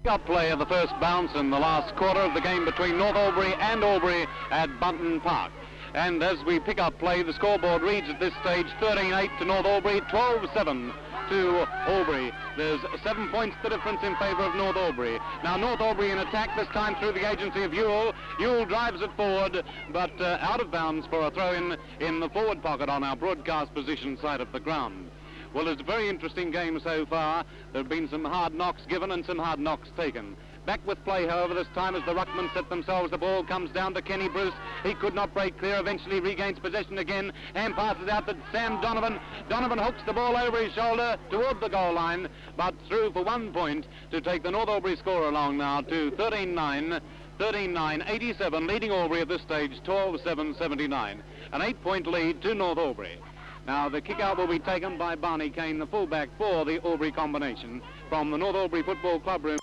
Up play of the first bounce in the last quarter of the game between North Albury and Albury at Bunton Park. And as we pick up play, the scoreboard reads at this stage 13-8 to North Albury, 12-7 to Albury. There's 7 points the difference in favour of North Albury. Now North Albury in attack, this time through the agency of Ewell. Ewell drives it forward, but out of bounds for a throw in the forward pocket on our broadcast position side of the ground. Well, it's a very interesting game so far. There have been some hard knocks given and some hard knocks taken. Back with play, however, this time as the ruckmen set themselves. The ball comes down to Kenny Bruce. He could not break clear, eventually regains possession again and passes out to Sam Donovan. Donovan hooks the ball over his shoulder toward the goal line, but through for 1 point to take the North Albury score along now to 13-9. 13-9-87, leading Albury at this stage 12-7-79. An 8-point lead to North Albury. Now the kick-out will be taken by Barney Kane, the fullback for the Albury combination, from the North Albury Football Club room.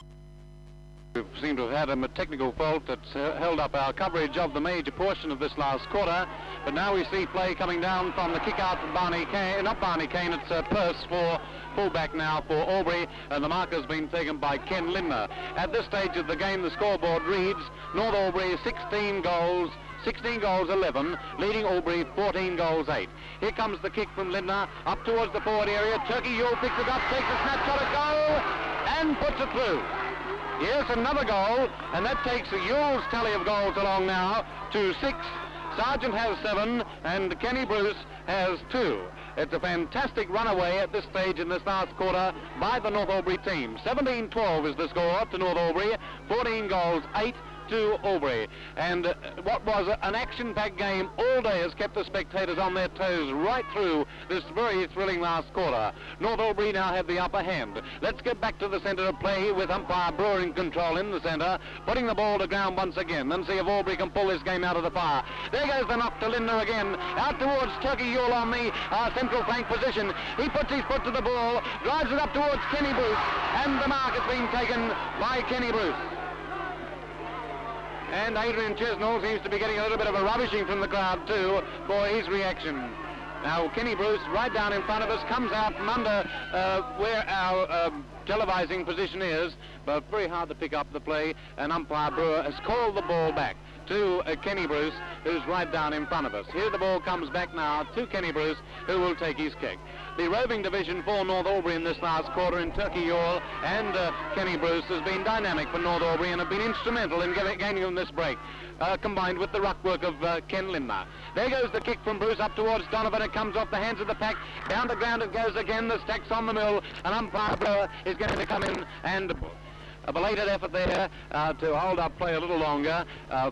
We seem to have had a technical fault that's held up our coverage of the major portion of this last quarter, but now we see play coming down from the kick-out from Barney Kane, not Barney Kane, it's Purse for fullback now for Albury, and the mark has been taken by Ken Lindner. At this stage of the game, the scoreboard reads North Albury 16 goals 11, leading Albury 14 goals 8. Here comes the kick from Lindner, up towards the forward area. Turkey Ewell picks it up, takes a snapshot, a goal, and puts it through. Yes, another goal, and that takes Ewell's tally of goals along now to 6. Sargent has 7, and Kenny Bruce has 2. It's a fantastic runaway at this stage in this last quarter by the North Albury team. 17-12 is the score to North Albury, 14 goals 8 to Albury. And what was an action-packed game all day has kept the spectators on their toes right through this very thrilling last quarter. North Albury now have the upper hand. Let's get back to the centre of play with umpire Brewer in control in the centre, putting the ball to ground once again, and see if Albury can pull this game out of the fire. There goes the knock to Lindner again, out towards Turkey Ewell on the central flank position. He puts his foot to the ball, drives it up towards Kenny Bruce, and the mark has been taken by Kenny Bruce. And Adrian Chesnall seems to be getting a little bit of a rubbishing from the crowd too for his reaction. Now Kenny Bruce, right down in front of us, comes out from under where our televising position is, but very hard to pick up the play, and umpire Brewer has called the ball back to Kenny Bruce, who's right down in front of us. Here the ball comes back now to Kenny Bruce, who will take his kick. The roving division for North Albury in this last quarter in Turkey Ewell and Kenny Bruce has been dynamic for North Albury and have been instrumental in gaining them this break, combined with the ruck work of Ken Lindner. There goes the kick from Bruce up towards Donovan. It comes off the hands of the pack. Down the ground it goes again. The stack's on the mill, and umpire Brewer is going to come in and a belated effort there to hold up play a little longer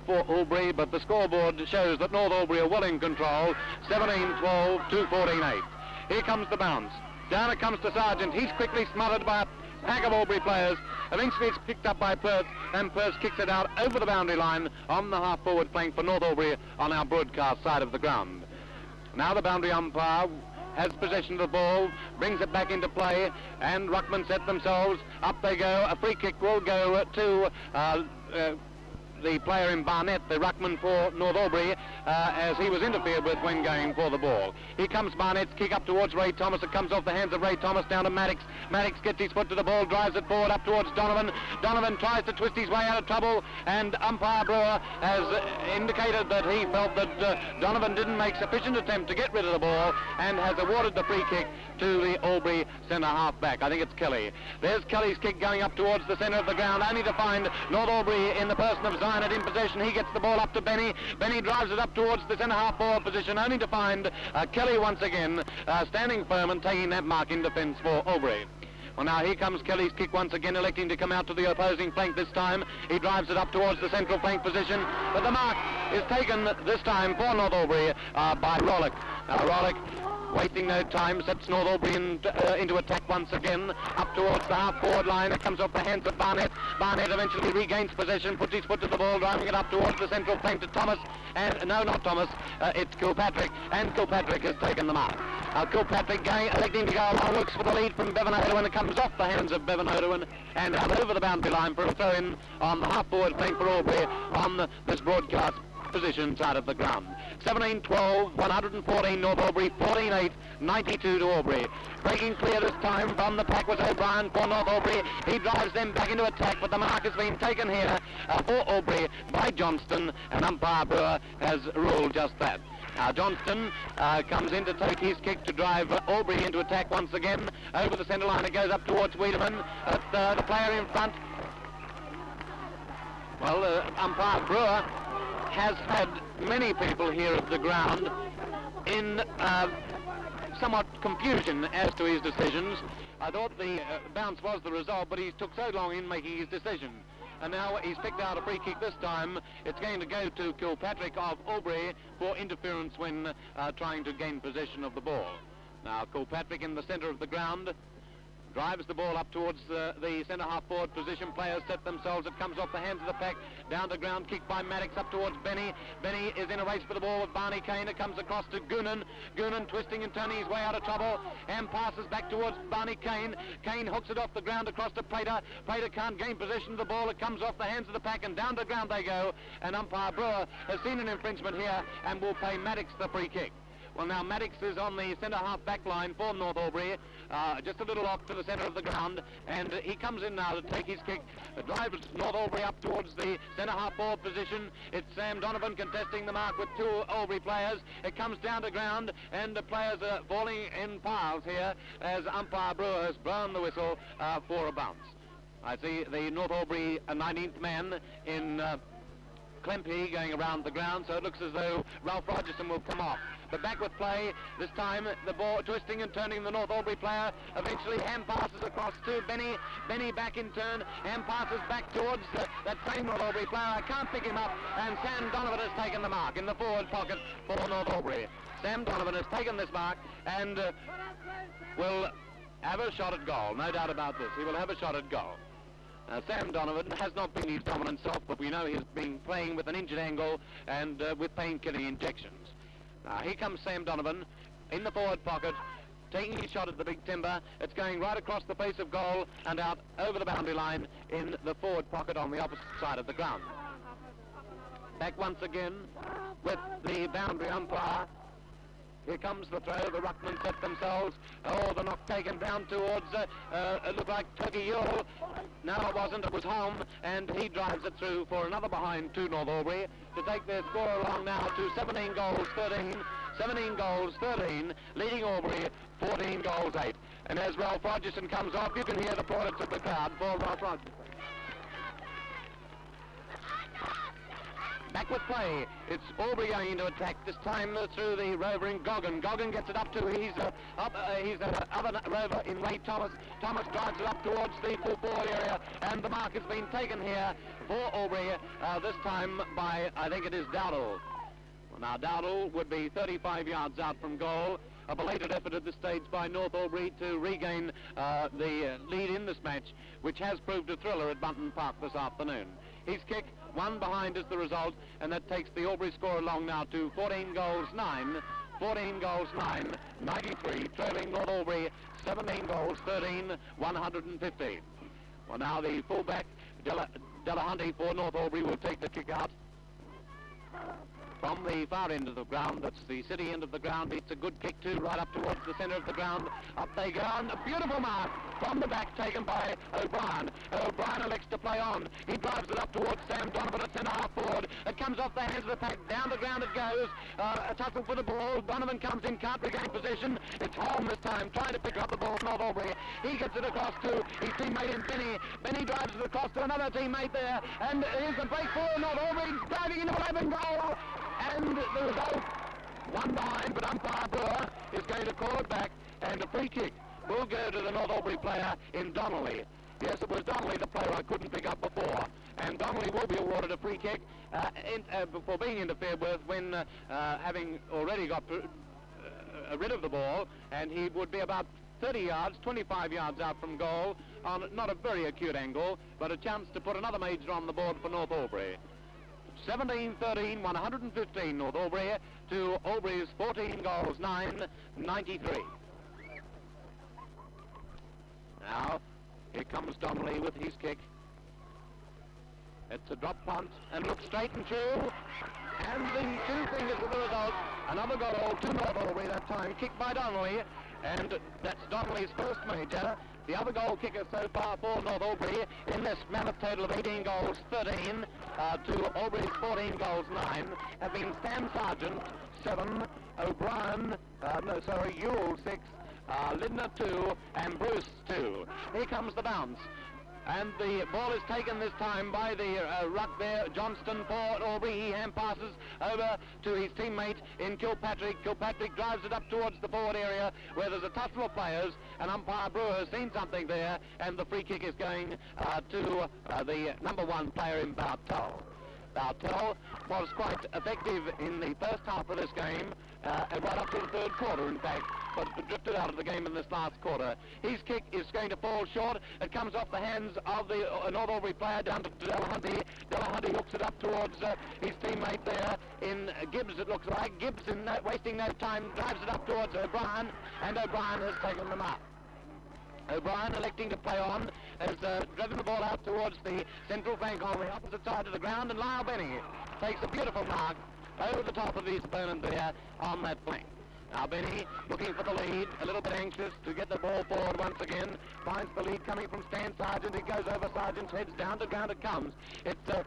for Albury, but the scoreboard shows that North Albury are well in control, 17-12 to 14-8. Here comes the bounce. Down it comes to Sargent. He's quickly smothered by a pack of Albury players. Eventually it's picked up by Perth, and Perth kicks it out over the boundary line on the half-forward flank for North Albury on our broadcast side of the ground. Now the boundary umpire has possession of the ball, brings it back into play, and ruckmen set themselves. Up they go. A free kick will go to the player in Barnett, the ruckman for North Albury, as he was interfered with when going for the ball. Here comes Barnett's kick up towards Ray Thomas. It comes off the hands of Ray Thomas down to Maddox. Maddox gets his foot to the ball, drives it forward up towards Donovan. Donovan tries to twist his way out of trouble, and umpire Brewer has indicated that he felt that Donovan didn't make sufficient attempt to get rid of the ball and has awarded the free kick to the Albury centre half back. I think it's Kelly. There's Kelly's kick going up towards the centre of the ground, only to find North Albury in the person of Zion in possession. He gets the ball up to Benny. Benny drives it up towards the centre half forward position, only to find Kelly once again standing firm and taking that mark in defence for Albury. Well, now here comes Kelly's kick once again, electing to come out to the opposing flank this time. He drives it up towards the central flank position, but the mark is taken this time for North Albury by Rollick. Now Rollick, wasting no time, sets North Albury into attack once again, up towards the half-forward line. It comes off the hands of Barnett. Barnett eventually regains possession, puts his foot to the ball, driving it up towards the central flank to Thomas. And no, not Thomas, it's Kilpatrick, and Kilpatrick has taken the mark. Kilpatrick electing to go along, looks for the lead from Bevan Odoin. It comes off the hands of Bevan Odoin and out over the boundary line for a throw-in on the half-forward flank for Albury on this broadcast position side of the ground. 17-12, 114 North Albury, 14-8, 92 to Albury. Breaking clear this time from the pack was O'Brien for North Albury. He drives them back into attack, but the mark has been taken here for Albury by Johnston, and umpire Brewer has ruled just that. Now Johnston comes in to take his kick to drive Albury into attack once again. Over the centre line it goes up towards Wiedemann. The player in front. Well, umpire Brewer has had many people here at the ground in somewhat confusion as to his decisions. I thought the bounce was the result, but he took so long in making his decision. And now he's picked out a free kick this time. It's going to go to Kilpatrick of Albury for interference when trying to gain possession of the ball. Now Kilpatrick in the centre of the ground drives the ball up towards the centre half forward position. Players set themselves. It comes off the hands of the pack. Down to ground, kick by Maddox up towards Benny. Benny is in a race for the ball with Barney Kane. It comes across to Goonan. Goonan twisting and turning his way out of trouble. And passes back towards Barney Kane. Kane hooks it off the ground across to Prater. Prater can't gain possession of the ball. It comes off the hands of the pack and down to ground they go. And umpire Brewer has seen an infringement here and will pay Maddox the free kick. Well, now Maddox is on the centre half back line for North Albury, just a little off to the centre of the ground, and he comes in now to take his kick, drives North Albury up towards the centre half forward position. It's Sam Donovan contesting the mark with two Albury players. It comes down to ground, and the players are falling in piles here as umpire Brewer has blown the whistle for a bounce. I see the North Albury 19th man in Klempe going around the ground, so it looks as though Ralph Rogerson will come off. But back with play, this time the ball twisting and turning the North Albury player. Eventually hand passes across to Benny. Benny back in turn, hand passes back towards that same North Albury player. I can't pick him up, and Sam Donovan has taken the mark in the forward pocket for North Albury. Sam Donovan has taken this mark and will have a shot at goal, no doubt about this. He will have a shot at goal. Sam Donovan has not been his dominant self, but we know he's been playing with an injured angle and with painkilling injections. Here comes Sam Donovan in the forward pocket, taking his shot at the big timber. It's going right across the face of goal and out over the boundary line in the forward pocket on the opposite side of the ground. Back once again with the boundary umpire. Here comes the throw. The ruckmen set themselves. Oh, the knock taken down towards, it looked like Turkey Yule. No, it wasn't. It was Holm, and he drives it through for another behind to North Albury to take their score along now to 17 goals, 13. 17 goals, 13, leading Albury 14 goals, 8. And as Ralph Rogerson comes off, you can hear the plaudits of the crowd for Ralph Rogerson. Back with play. It's Albury going into attack, this time through the rover in Goggin. Goggin gets it up to his other rover in Ray Thomas. Thomas drives it up towards the full forward area, and the mark has been taken here for Albury, this time by, I think it is Dowdall. Well, now Dowdall would be 35 yards out from goal. A belated effort at this stage by North Albury to regain the lead in this match, which has proved a thriller at Bunton Park this afternoon. His kick, one behind is the result, and that takes the Albury score along now to 14 goals, 9. 14 goals, 9, 93, trailing North Albury 17 goals, 13, 115. Well, now the fullback, Delahunty for North Albury, will take the kick out from the far end of the ground. That's the city end of the ground. It's a good kick too, right up towards the centre of the ground. Up they go, and a beautiful mark from the back taken by O'Brien. O'Brien elects to play on. He drives it up towards Sam Donovan at centre half forward. It comes off the hands of the pack. Down the ground it goes. A tussle for the ball. Donovan comes in, can't regain possession. It's Holm this time, trying to pick up the ball from North Albury. He gets it across to his teammate in Benny. Benny drives it across to another teammate there, and here's the break for North Albury, driving into 11 goal. And the result, one behind, but umpire Brewer is going to call it back, and a free kick will go to the North Albury player in Donnelly. Yes, it was Donnelly, the player I couldn't pick up before, and Donnelly will be awarded a free kick for being interfered with when having already got rid of the ball, and he would be about 30 yards, 25 yards out from goal on not a very acute angle, but a chance to put another major on the board for North Albury. 17-13, 115 North Albury to Albury's 14 goals, 9, 93. Now, here comes Donnelly with his kick. It's a drop punt and looks straight and true. And the two fingers with the result. Another goal to North Albury that time, kicked by Donnelly. And that's Donnelly's first major. The other goal kicker so far for North Albury in this mammoth total of 18 goals, 13 to Albury's 14 goals, 9, have been Stan Sargent, 7, O'Brien, Ewell, 6, Lindner, 2, and Bruce, 2. Here comes the bounce. And the ball is taken this time by the ruck there, Johnston for Albury. He hand passes over to his teammate in Kilpatrick. Kilpatrick drives it up towards the forward area where there's a tussle of players, and umpire Brewer has seen something there, and the free kick is going to the number 1 player in Bartel. Bartel was quite effective in the first half of this game, right up to the third quarter, in fact, but drifted out of the game in this last quarter. His kick is going to fall short. It comes off the hands of the North Albury player down to Delahunty. Delahunty hooks it up towards his teammate there in Gibbs, it looks like. Gibbs, wasting no time, drives it up towards O'Brien, and O'Brien has taken them up. O'Brien, electing to play on, has driven the ball out towards the central flank on the opposite side of the ground, and Lyle Benny takes a beautiful mark over the top of his opponent there on that flank. Now Benny, looking for the lead, a little bit anxious to get the ball forward once again, finds the lead coming from Stan Sargent. He goes over Sargent's heads, down to ground it comes. It's a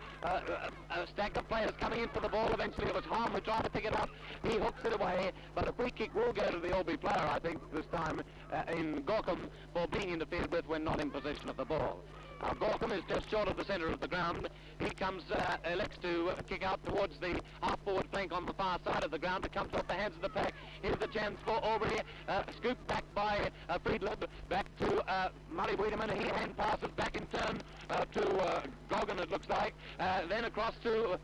stack of players coming in for the ball. Eventually it was Harm who tried to pick it up. He hooks it away, but a free kick will go to the Albury player, I think, this time in Gorcum for being interfered with when not in possession of the ball. Gorcum is just short of the centre of the ground. He elects to kick out towards the half-forward flank on the far side of the ground. It comes off the hands of the pack. Here's the chance for Albury. Scooped back by Friedlib. Back to Murray Wiedemann. He hand passes back in turn to Goggin, it looks like. Then across to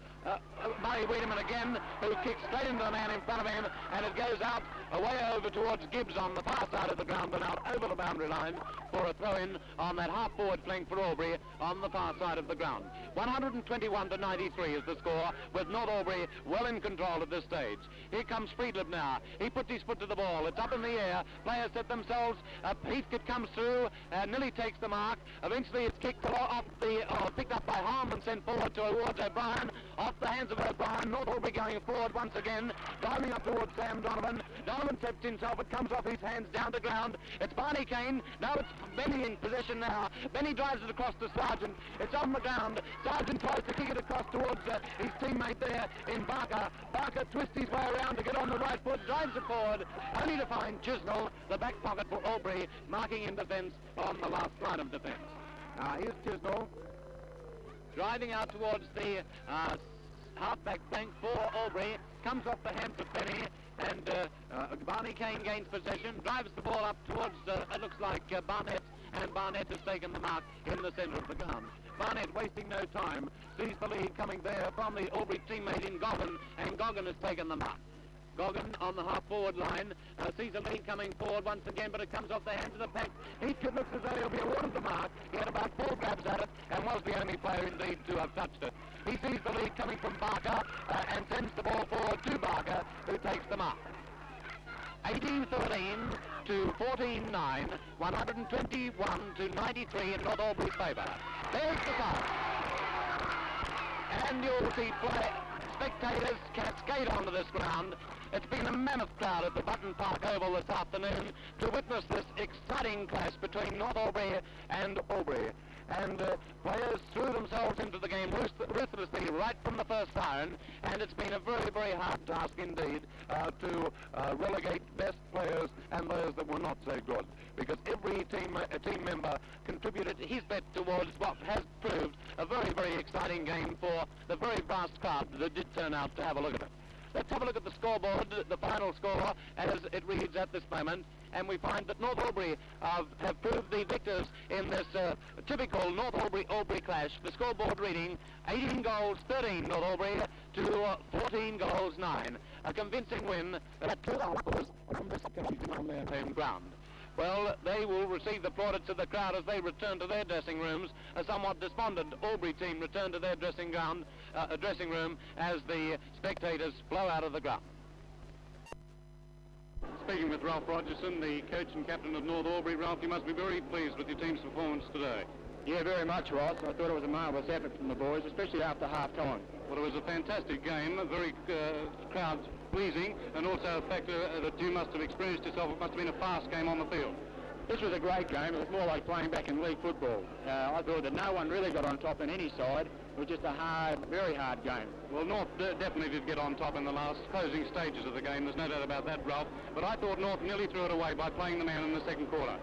Murray Wiedemann again, who kicks straight into the man in front of him, and it goes out away over towards Gibbs on the far side of the ground, but out over the boundary line for a throw-in on that half-forward flank for Albury on the far side of the ground. 121 to 93 is the score, with North Albury well in control at this stage. Here comes Friedlib now. He puts his foot to the ball. It's up in the air. Players set themselves. Heathcote comes through. Nearly takes the mark. Eventually it's kicked off picked up by Harm and sent forward towards O'Brien. Off the hands of O'Brien. North Albury going forward once again. Diving up towards Sam Donovan. Donovan tips himself. It comes off his hands down to ground. It's Barney Kane. Now it's Benny in possession now. Benny drives it across to Sargent. It's on the ground. Sargent tries to kick it across towards his teammate there in Barker. Barker twists his way around to get on the right foot, drives it forward, only to find Chisnell, the back pocket for Albury, marking in defence on the last line of defence. Now here's Chisnell, driving out towards the half-back flank for Albury, comes off the hands of Benny, and Barney Kane gains possession, drives the ball up towards, it looks like Barnett, and Barnett has taken the mark in the centre of the ground. Barnett, wasting no time, sees the lead coming there from the Albury teammate in Goggin, and Goggin has taken the mark. Goggin on the half-forward line sees a lead coming forward once again, but it comes off the hands of the pack. Heathcote looks as though he'll be awarded the mark. He had about 4 grabs at it and was the only player indeed to have touched it. He sees the lead coming from Barker and sends the ball forward to Barker, who takes the mark. 18-13 to 14-9, 121 to 93 in North Albury's favour. There's the foul. And you'll see spectators cascade onto this ground. It's been a mammoth crowd at the Button Park Oval this afternoon to witness this exciting clash between North Albury and Albury. And players threw themselves into the game ruthlessly right from the first siren, and it's been a very, very hard task indeed to relegate best players and those that were not so good, because every team member contributed his bit towards what has proved a very, very exciting game for the very vast crowd that did turn out to have a look at it. Let's have a look at the scoreboard, the final score, as it reads at this moment. And we find that North Albury have proved the victors in this typical North Albury clash. The scoreboard reading 18 goals, 13 North Albury to 14 goals, 9. A convincing win at 2 hours from this occasion on their home ground. Well, they will receive the plaudits of the crowd as they return to their dressing rooms. A somewhat despondent Albury team return to their dressing room as the spectators flow out of the ground. Speaking with Ralph Rogerson, the coach and captain of North Albury. Ralph, you must be very pleased with your team's performance today. Yeah, very much, Ross. I thought it was a marvellous effort from the boys, especially after half-time. Well, it was a fantastic game, very crowd pleasing, and also the fact that you must have experienced yourself, it must have been a fast game on the field. This was a great game. It was more like playing back in league football. I thought that no one really got on top in any side. It was just a hard, very hard game. Well, North definitely did get on top in the last closing stages of the game. There's no doubt about that, Ralph. But I thought North nearly threw it away by playing the man in the second quarter.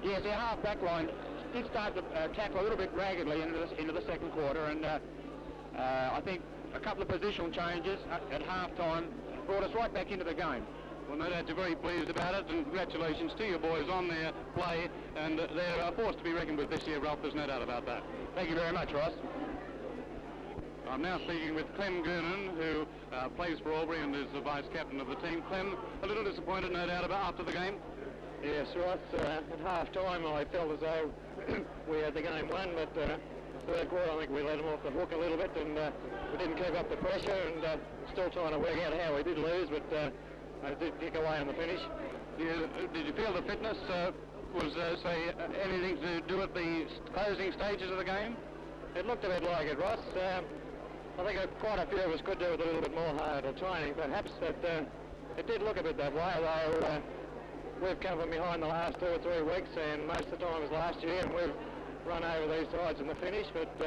Yes, their half-back line did start to tackle a little bit raggedly into the second quarter, and I think a couple of positional changes at half-time brought us right back into the game. Well, no doubt you're very pleased about it, and congratulations to your boys on their play, and they're a force to be reckoned with this year, Ralph. There's no doubt about that. Thank you very much, Ross. I'm now speaking with Clem Goonan, who plays for Albury and is the vice-captain of the team. Clem, a little disappointed, no doubt, after the game? Yes, Ross. At half-time I felt as though we had the game won, but third quarter I think we let them off the hook a little bit, and we didn't keep up the pressure, and still trying to work out how we did lose, but I did kick away on the finish. Did you feel the fitness was, say, anything to do with the closing stages of the game? It looked a bit like it, Ross. I think quite a few of us could do with a little bit more harder training, perhaps, but it did look a bit that way, although we've come from behind the last 2 or 3 weeks, and most of the time was last year, and we've run over these sides in the finish, but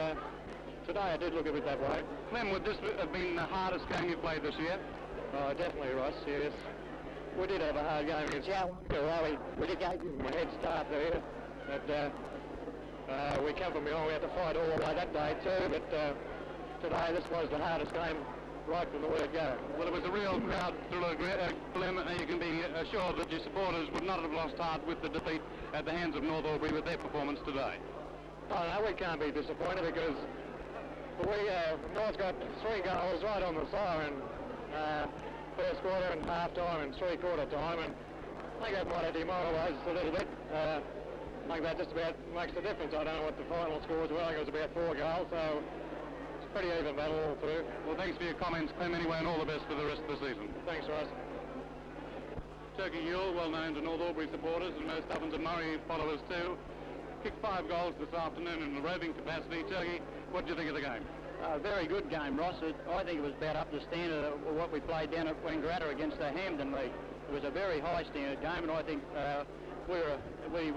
today it did look a bit that way. Clem, would this have been the hardest game you've played this year? Oh, definitely, Ross, yes. We did have a hard game against Albury. We did give them a head start there, but we come from behind. We had to fight all the way that day too, but today this was the hardest game right from the word go. Well, it was a real crowd thriller, Clem, and you can be assured that your supporters would not have lost heart with the defeat at the hands of North Albury with their performance today. Oh, no, we can't be disappointed because North got 3 goals right on the siren. First quarter and half-time and 3-quarter time, and I think that might have demoralised us a little bit. I think that just about makes the difference. I don't know what the final scores were. I think it was about 4 goals, so it's a pretty even battle all through. Well, thanks for your comments, Clem, anyway, and all the best for the rest of the season. Thanks, Ross. Turkey Ewell, well known to North Albury supporters and most Ovens and Murray followers too, kicked 5 goals this afternoon in a roving capacity. Turkey, what did you think of the game? Very good game, Ross. I think it was about up to standard of what we played down at Wangaratta against the Hampden League. It was a very high standard game, and I think we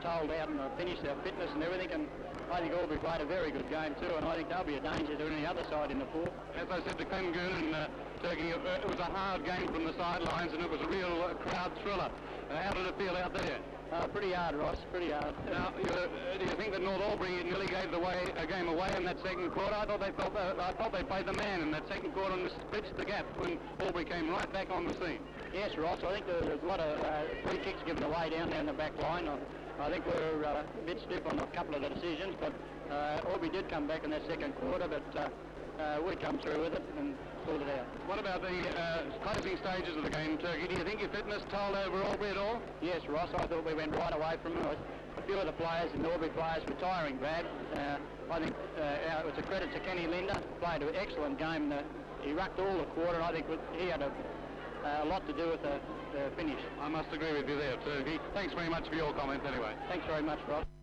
told out and finished our fitness and everything, and I think Albury played a very good game too, and I think they'll be a danger to any other side in the fourth. As I said to Clem Goonan, Turkey, it was a hard game from the sidelines, and it was a real crowd thriller. How did it feel out there? Pretty hard, Ross, pretty hard. Now, do you think that North Albury nearly gave the game away in that second quarter? I thought they played the man in that second quarter and bridged the gap when Albury came right back on the scene. Yes, Ross, I think there was a lot of free kicks given away down the back line. I think we were a bit stiff on a couple of the decisions, but Albury did come back in that second quarter, but we come through with it and pulled it out. What about the closing stages of the game, Turkey? Do you think your fitness told over Albury at all? Yes, Ross, I thought we went right away from it. A few of the players, the Albury players, were tiring bad. I think it was a credit to Kenny Linder. Played an excellent game. He rucked all the quarter. I think he had a lot to do with the finish. I must agree with you there, Turkey. Thanks very much for your comments anyway. Thanks very much, Ross.